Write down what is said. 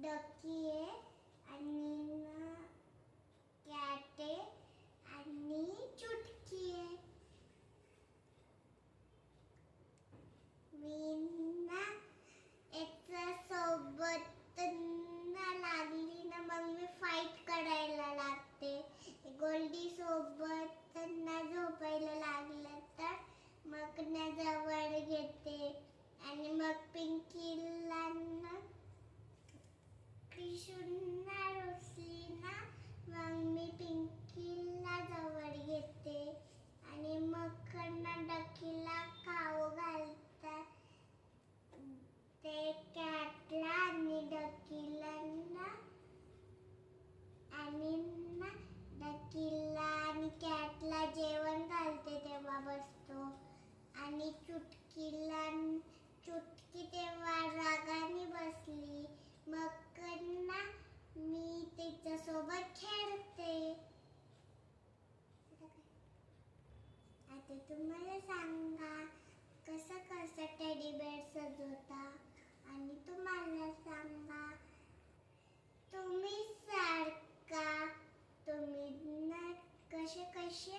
डकी आहे आणि कॅट आहे आणि चुटकी आहे. मी ना याच्या सोबत ना लागली ना मग मी फाईट करायला लागते. गोल्डी सोबत ना झोपायला लागलं तर मग ना जवळ घेते आणि मग पिंकीला ना कृष्णा रुसली ना मग मी पिंकीला जवळ घेते आणि मग ना डकीला खाऊ घालतात ते कॅटला आणि डकीला ना आणि ना डकीला आणि कॅटला जेवण घालते तेव्हा बसतो आणि चुटकी तेव्हा रागाने बसली मग ना मी तिच्यासोबत खेळते. आता तुम्हाला सांगा कसं कसं टेडी बेअर सजवता आणि तुम्हाला सांगा तुम्ही सारखा तुम्ही ना कसे कसे